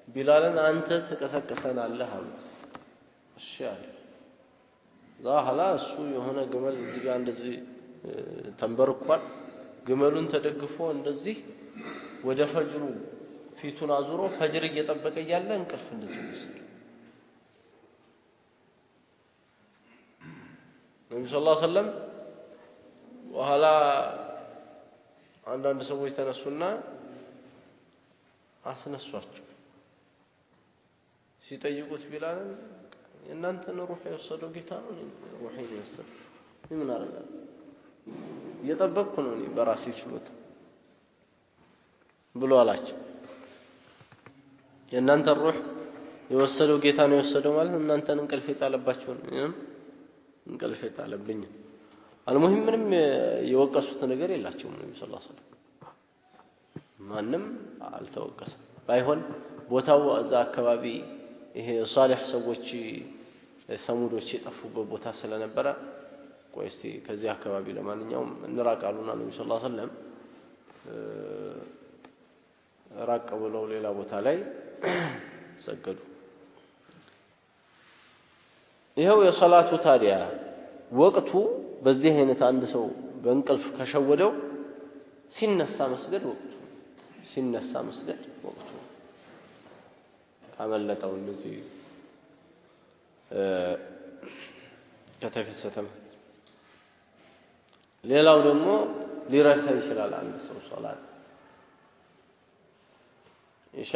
ቢላልን አንተ ተቀሰቀሰናለህ አሉት። እሺ አለ። ዛህላ እሱ የሆነ ግመል እዚህ ጋር እንደዚህ ተንበርኳል። ግመሉን ተደግፎ እንደዚህ ወደ ፈጅሩ ፊቱን አዙሮ ፈጅር እየጠበቀ እያለ እንቅልፍ እንደዚህ ይወስድ። ነብዩ ሰለላሁ ዐለይሂ ወሰለም በኋላ አንዳንድ ሰዎች ተነሱና አስነሷቸው። ሲጠይቁት ቢላልን እናንተን ሩህ የወሰደው ጌታ ነው ሩህን የወሰደው ምን አረጋል እየጠበቅኩ ነው እኔ በራሴ ችሎታ ብሎ አላቸው። የእናንተን ሩህ የወሰደው ጌታ ነው የወሰደው ማለት እናንተን እንቅልፍ የጣለባችሁ ነው እንቅልፍ የጣለብኝ አልሙሂም ምንም የወቀሱት ነገር የላቸውም ነብዩ ሰለላሁ ዐለይሂ ወሰለም ማንም አልተወቀሰም። ባይሆን ቦታው እዛ አካባቢ ይሄ ሷሊህ ሰዎች ሰሙዶች የጠፉበት ቦታ ስለነበረ ቆይ እስቲ ከዚህ አካባቢ ለማንኛውም እንራቃሉና ነብዩ ሰለላሁ ዐለይሂ ወሰለም ራቅ ብለው ሌላ ቦታ ላይ ሰገዱ። ይሄው የሶላቱ ታዲያ ወቅቱ በዚህ አይነት አንድ ሰው በእንቅልፍ ከሸወደው ሲነሳ መስገድ ወቅቱ ካመለጠው እንደዚህ ከተከሰተም ሌላው ደግሞ ሊረሳ ይችላል አንድ ሰው ሶላት ኢሻ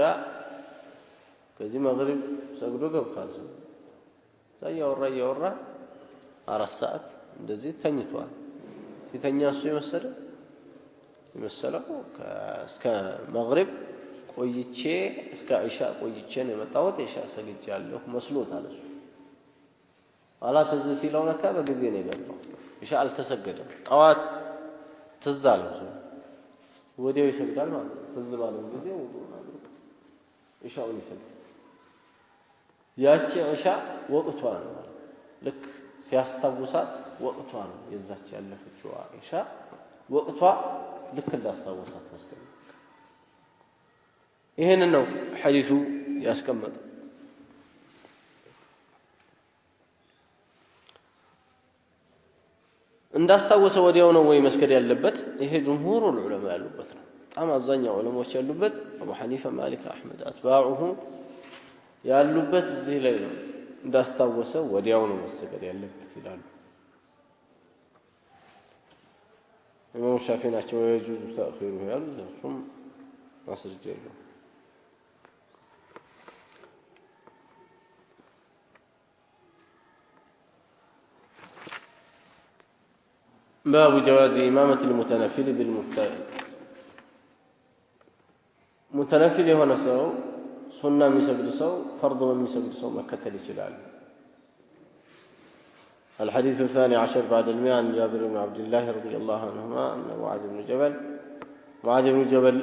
ከዚህ መግሪብ ሰግዶ ገብቷል ያወራ 4 ሰዓት እንደዚህ ተኝቷል ሲተኛ እሱ የመሰለው እስከ መግሪብ ቆይቼ እስከ ኢሻ ቆይቼ ነው የመጣሁት ኢሻ ሰግጃለሁ መስሎታል እሱ አላት እዚህ ሲለው ነካ በጊዜ ነው የገባው ኢሻ አልተሰገደም ጠዋት ትዝ አለው ወዲያው ይሰግዳል ማለት ነው ትዝ ባለው ጊዜ ኢሻውን ይሰግዳል ያቺ ኢሻ ወቅቷ ነው ልክ ሲያስታውሳት ወቅቷ ነው የዛች ያለፈችው ኢሻ ወቅቷ ልክ እንዳስታወሳት መስገድ ይሄንን ነው ሐዲሱ ያስቀመጠው እንዳስታወሰ ወዲያው ነው ወይ መስገድ ያለበት ይሄ ጅምሁሩ ዑለማ ያሉበት ነው በጣም አብዛኛው ዑለማዎች ያሉበት አቡ ሐኒፋ ማሊክ አህመድ አትባዑሁ ያሉበት እዚህ ላይ ነው እንዳስታወሰ ወዲያው ነው መስገድ ያለበት ይላሉ ኢማም ሻፊዒ ናቸው የጁዙ ተአኺሩ ያሉት እሱም ማስረጃ የለው باب جواز إمامة المتنفل بالمفترض متنفل هو نسو سنة مسجد سو فرض مسجد سو مكة لجلال الحديث الثاني عشر بعد 100 عن جابر بن عبد الله رضي الله عنهما أن معاذ بن جبل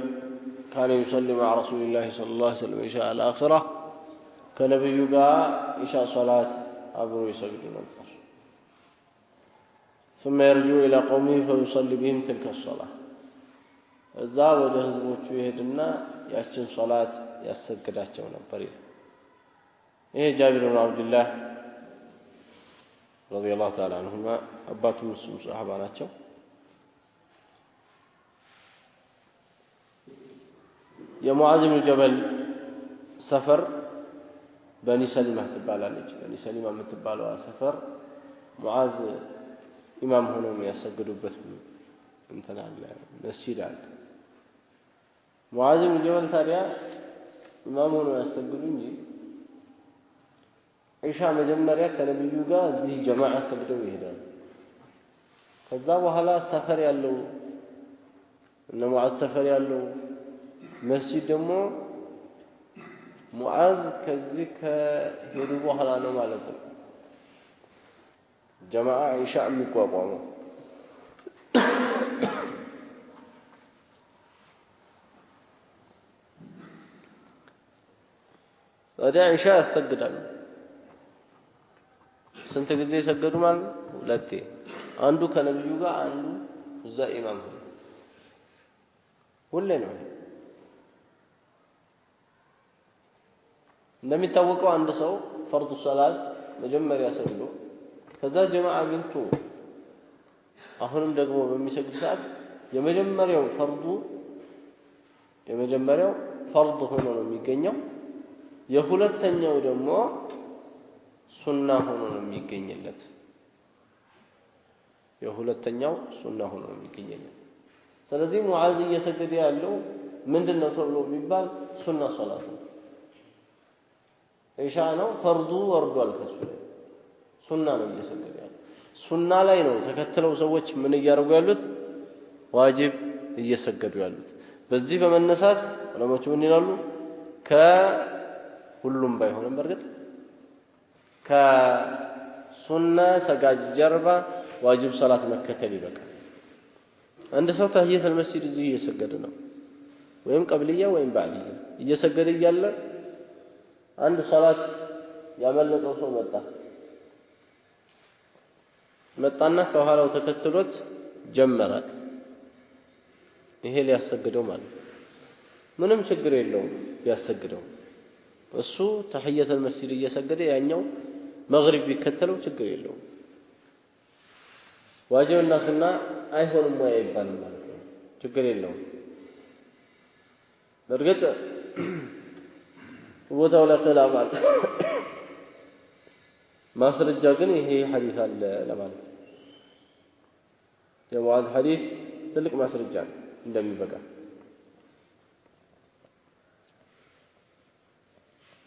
كان يصلي مع رسول الله صلى الله عليه وسلم إشاء الآخرة كنبي يقع إشاء صلاة أبو يسجد نظر ثم يرجع إلى قومه فيصلي بهم تلك الصلاة إذا وجه حزبوቹ ይሄድና ያችን ሶላት ያሰግዳቸው ነበር ይሄ ጃቢር ብን አብዱላህ ረዲየላሁ ተዓላ عنهما አባቱ ሙስሊም ሱሐባ ናቸው የሙዓዝ ብን ጀበል ሰፈር በኒ ሰሊማ ትባላለች በኒ ሰሊማ የምትባለው ሰፈር ሙዓዝ ኢማም ሆኖ የሚያሰግዱበት እንትን አለ መስጂድ አለ ሙዓዝ ብን ጀበል ታዲያ ኢማም ሆኖ ያሰግዱ እንጂ ኢሻ መጀመሪያ ከነብዩ ጋር እዚህ ጀማዓ ሰግደው ይሄዳሉ ከዛ በኋላ ሰፈር ያለው እነ ሙዓዝ ሰፈር ያለው መስጂድ ደግሞ ሙዓዝ ከዚህ ከሄዱ በኋላ ነው ማለት ነው ጀማዓ ኢሻ የሚቋቋመው ወደ ኢሻ ያሰግዳሉ ስንት ጊዜ ሰገዱ ማለት ሁለቴ አንዱ ከነብዩ ጋር አንዱ እዛ ኢማም ሁሌ ነው እንደሚታወቀው አንድ ሰው ፈርዱ ሶላት መጀመሪያ ሰግዶ ከዛ ጀማዓ አግኝቶ አሁንም ደግሞ በሚሰግድ ሰዓት የመጀመሪያው ፈርድ ሆኖ ነው የሚገኘው የሁለተኛው ደግሞ ሱና ሆኖ ነው የሚገኝለት ስለዚህ ሙዓዝ እየሰገደ ያለው ምንድነው ተብሎ ቢባል ሱና ሶላት ነው ኢሻ ነው ፈርዱ ወርዷል ከሱ ሱና ነው እየሰገደ ያለው ሱና ላይ ነው ተከትለው ሰዎች ምን እያደረጉ ያሉት ዋጅብ እየሰገዱ ያሉት በዚህ በመነሳት ዑለማዎች ምን ይላሉ ከሁሉም ባይሆንም በርግጥ ከሱና ሰጋጅ ጀርባ ዋጅብ ሶላት መከተል ይበቃል አንድ ሰው ተህየቱል መስጂድ እዚህ እየሰገደ ነው ወይም ቀብልያ ወይም ባዕድያ እየሰገደ እያለ አንድ ሶላት ያመለጠው ሰው መጣና ከኋላው ተከትሎት ጀመረ ይሄ ሊያሰግደው ማለት ምንም ችግር የለውም ሊያሰግደው እሱ ተህየተል መስጂድ እየሰገደ ያኛው መግሪብ ቢከተለው ችግር የለውም ዋጅብና ሱና አይሆንም ወይ አይባልም ማለት ነው ችግር የለውም በርግጥ ቦታው ላይ ኺላፍ አለ ማስረጃ ግን ይሄ ሐዲስ አለ ለማለት ነው የሙዓዝ ሐዲስ ትልቅ ማስረጃ እንደሚበቃ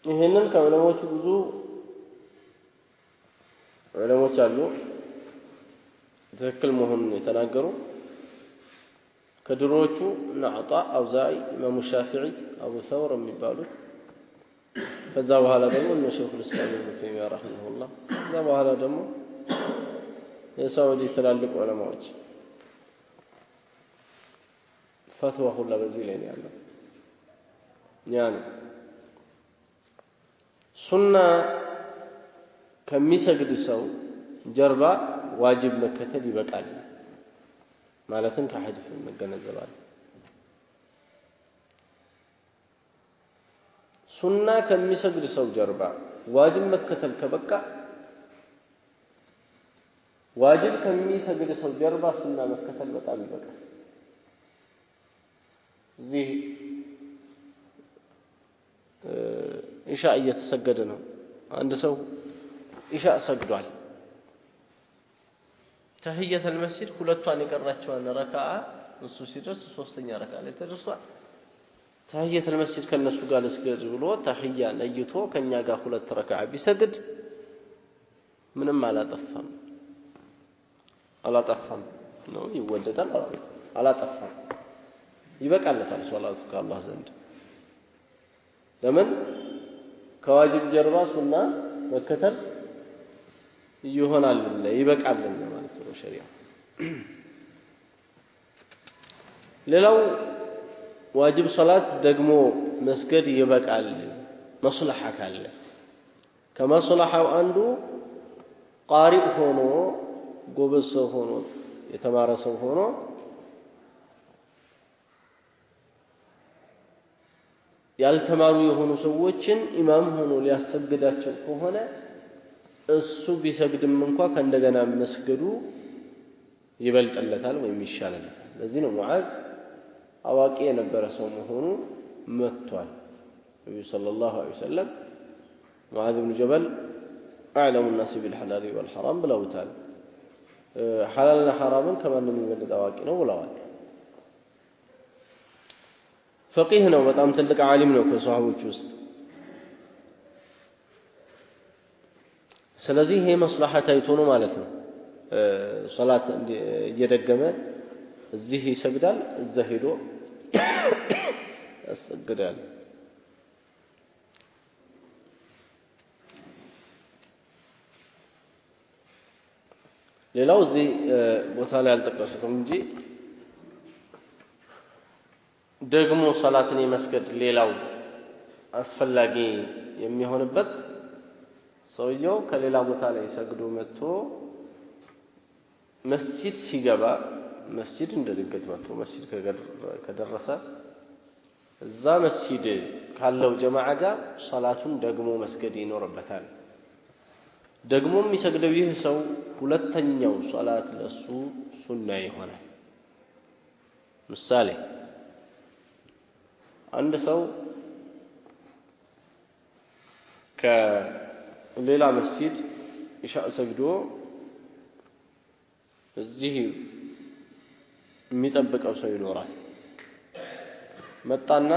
ይሄንን ከዑለሞቹ ብዙ ዑለሞች አሉ ትክክል መሆኑን የተናገሩ ከድሮዎቹ ነዕጣ አውዛኢ ኢማሙ ሻፊዒ አቡ ሰውር የሚባሉት ከዛ በኋላ ደግሞ እነ ሸይኹል ኢስላም ኢብኑ ተይሚያ ረሂመሁላህ ከዛ በኋላ ደግሞ የሳውዲ ትላልቅ ዑለማዎች ፈትዋ ሁላ በዚህ ላይ ነው ያለው ያኔ ሱና ከሚሰግድ ሰው ጀርባ ዋጅብ መከተል ይበቃል ማለትን ከሐዲስ እንገነዘባለን ሱና ከሚሰግድ ሰው ጀርባ ዋጅብ መከተል ከበቃ ዋጅብ ከሚሰግድ ሰው ጀርባ ሱና መከተል በጣም ይበቃል እዚህ ኢሻ እየተሰገደ ነው አንድ ሰው ኢሻ ሰግዷል ተህየተል መስጂድ ሁለቷን የቀራቸዋን ረካዓ እሱ ሲደርስ ሶስተኛ ረካዓ ላይ ተደርሷል ተህየተል መስጂድ ከነሱ ጋር ልስገድ ብሎ ተህያ ነይቶ ከኛ ጋር ሁለት ረካዓ ቢሰግድ ምንም አላጠፋም ነው ይወደዳል አላጠፋም ይበቃለታል ሶላቱ ከአላህ ዘንድ ለምን ከዋጅብ ጀርባ ሱና መከተል ይሆናል ይበቃል ማለት ነው ሸሪዓ ሌላው ዋጅብ ሶላት ደግሞ መስገድ ይበቃል መስለሐ ካለ ከመስለሐው አንዱ ቃሪእ ሆኖ ጎበዝ ሰው ሆኖ የተማረ ሰው ሆኖ ያልተማሩ የሆኑ ሰዎችን ኢማም ሆኖ ሊያሰግዳቸው ከሆነ እሱ ቢሰግድም እንኳን ከእንደገና መስገዱ ይበልጥለታል ወይም ይሻለለታል ለዚህ ነው ሙዓዝ አዋቂ የነበረ ሰው መሆኑ መጥቷል ነብዩ ሰለላሁ ዐለይሂ ወሰለም ሙዓዝ ኢብኑ ጀበል አዕለሙ الناس بالحلال والحرام ብለውታል ሐላልና ሐራምን ከማንም የሚበልጥ አዋቂ ነው ብለዋል ፈቂህ ነው በጣም ትልቅ ዓሊም ነው ከሷሃቦች ውስጥ ስለዚህ ይሄ መስለሐ ታይቶ ነው ማለት ነው ሶላት እየደገመ እዚህ ይሰግዳል እዛ ሄዶ ያሰግዳል ሌላው እዚህ ቦታ ላይ አልጠቀስኩም እንጂ ደግሞ ሶላትን የመስገድ ሌላው አስፈላጊ የሚሆንበት ሰውየው ከሌላ ቦታ ላይ ሰግዶ መጥቶ መስጂድ ሲገባ መስጂድ እንደድንገት መጥቶ መስጂድ ከደረሰ እዛ መስጂድ ካለው ጀማዓ ጋር ሶላቱን ደግሞ መስገድ ይኖርበታል ደግሞ የሚሰግደው ይህ ሰው ሁለተኛው ሶላት ለሱ ሱና ይሆናል ምሳሌ አንድ ሰው ከሌላ መስጂድ ኢሻ ሰግዶ እዚህ የሚጠብቀው ሰው ይኖራል መጣና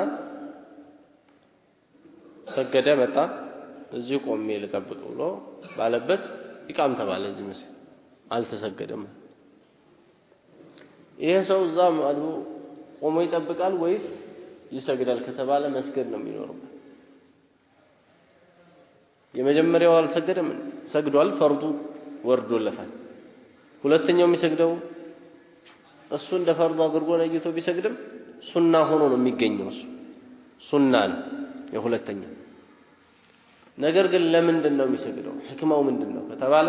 ሰገደ መጣ እዚህ ቆሜ ልጠብቅ ብሎ ባለበት ኢቃም ተባለ እዚህ መስጊድ አልተሰገደም ይሄ ሰው እዛም አሉ ቆሞ ይጠብቃል ወይስ ይሰግዳል ከተባለ መስገድ ነው የሚኖርበት የመጀመሪያው አልሰገደም ሰግዷል ፈርዱ ወርዶለታል ሁለተኛው የሚሰግደው እሱ እንደ ፈርዱ አድርጎ ነይቶ ቢሰግድም ሱና ሆኖ ነው የሚገኘው ሱናን የሁለተኛ ነገር ግን ለምንድን ነው የሚሰግደው ህክማው ምንድነው ከተባለ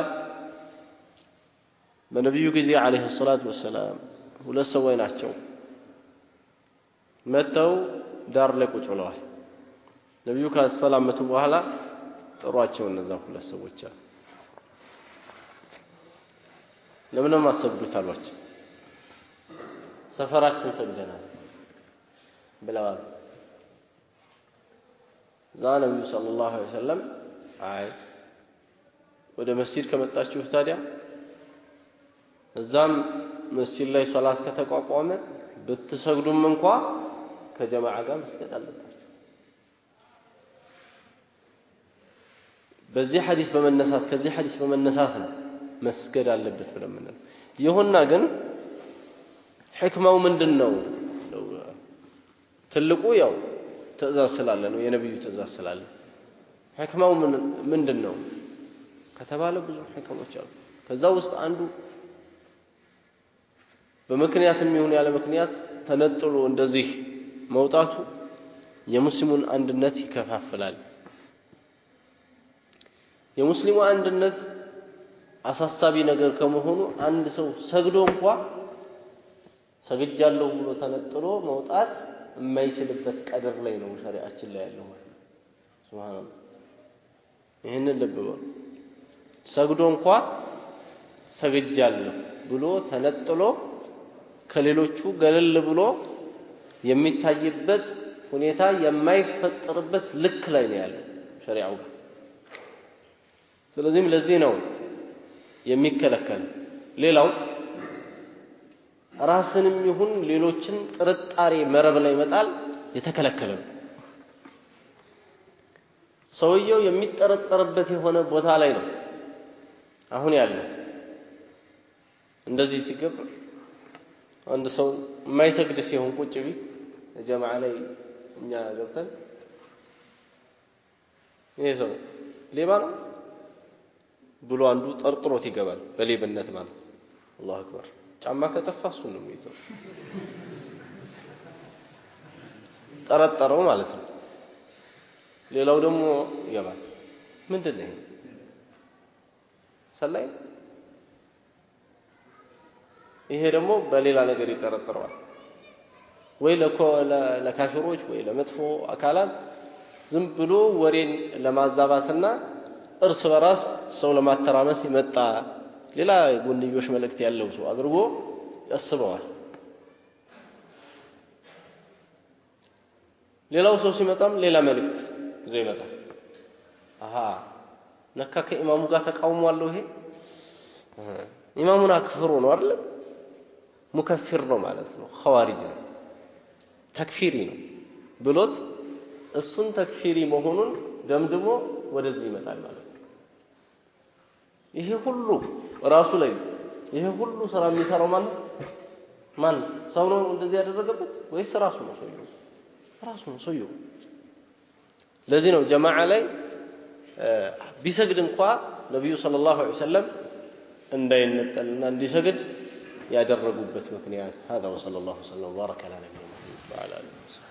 በነብዩ ጊዜ አለይሂ ሰላቱ ወሰለም ሁለት ሰዎች ናቸው መተው ዳር ላይ ቁጭ ብለዋል ነብዩ ከሰላመቱ በኋላ ጥሯቸው እነዛ ሁለት ሰዎች ለምን ማሰግዱት አሏቸው ሰፈራችን ሰግደናል ብለዋል ነብዩ ሰለላሁ ዐለይሂ ወሰለም አይ ወደ መስጂድ ከመጣችሁ ታዲያ እዛም መስጂድ ላይ ሶላት ከተቋቋመ ብትሰግዱም እንኳን ከጀማዓ ጋር መስገድ አለባችሁ በዚህ ሐዲስ በመነሳት ከዚህ ሐዲስ በመነሳት ነው መስገድ አለበት ብለን ነው ይሁንና ግን ህክማው ምንድነው ትልቁ ያው ትእዛዝ ስላለ ነው የነብዩ ትእዛዝ ስላለ ህክማው ምንድነው ከተባለ ብዙ ህክሞች አሉ ከዛ ውስጥ አንዱ በምክንያትም ይሁን ያለ ምክንያት ተነጥሎ እንደዚህ መውጣቱ የሙስሊሙን አንድነት ይከፋፍላል የሙስሊሙ አንድነት አሳሳቢ ነገር ከመሆኑ አንድ ሰው ሰግዶ እንኳን ሰግጃለሁ ብሎ ተነጥሎ መውጣት የማይችልበት ቀደር ላይ ነው ሸሪዓችን ላይ ያለው ሱብሃንአላህ ይሄንን ልብ በሉ ሰግዶ እንኳን ሰግጃለሁ ብሎ ተነጥሎ ከሌሎቹ ገለል ብሎ የሚታይበት ሁኔታ የማይፈጠርበት ልክ ላይ ነው ያለው ሸሪዓው ስለዚህ ለዚህ ነው የሚከለከል ሌላው ራስንም ይሁን ሌሎችን ጥርጣሬ መረብ ላይ መጣል የተከለከለ ነው ሰውየው የሚጠረጠርበት የሆነ ቦታ ላይ ነው አሁን ያለው እንደዚህ ሲገባ አንድ ሰው የማይሰግድ ሲሆን ቁጭ ቢ ጀማዓ ላይ እኛ ገብተን ይሄ ሰው ሌባ ነው ብሎ አንዱ ጠርጥሮት ይገባል በሌብነት ማለት አላሁ አክበር ጫማ ከተፋሱ ነው የሚይዘው ጠረጠረው ማለት ነው ሌላው ደግሞ ይገባል ምንድነው ሰላይ ይሄ ደግሞ በሌላ ነገር ይጠረጥረዋል ወይ ለካፊሮች ወይ ለመጥፎ አካላት ዝም ብሎ ወሬን ለማዛባትና እርስ በራስ ሰው ለማተራመስ ይመጣ ሌላ ጎንዮሽ መልእክት ያለው ሰው አድርጎ ያስበዋል ሌላው ሰው ሲመጣም ሌላ መልእክት ይዞ ይመጣል ለካ ከኢማሙ ጋር ተቃውሟል ይሄ ኢማሙን አክፍሩ ነው አይደል ሙከፍር ነው ማለት ነው ኸዋሪጅ ነው ተክፊሪ ነው ብሎት እሱን ተክፊሪ መሆኑን ደምድሞ ወደዚህ ይመጣል ማለት ነው ይሄ ሁሉ ራሱ ላይ ይሄ ሁሉ ስራ የሚሰራው ማን ሰው ነው እንደዚህ ያደረገበት ወይስ ራሱ ነው ሰውየው ለዚህ ነው ጀማዓ ላይ ቢሰግድ እንኳን ነብዩ ሰለላሁ ዐለይሂ ወሰለም እንዳይነጠልና እንዲሰግድ ያደረጉበት ምክንያት هذا وصلى الله وسلم وبارك على نبينا محمد وعلى اله وصحبه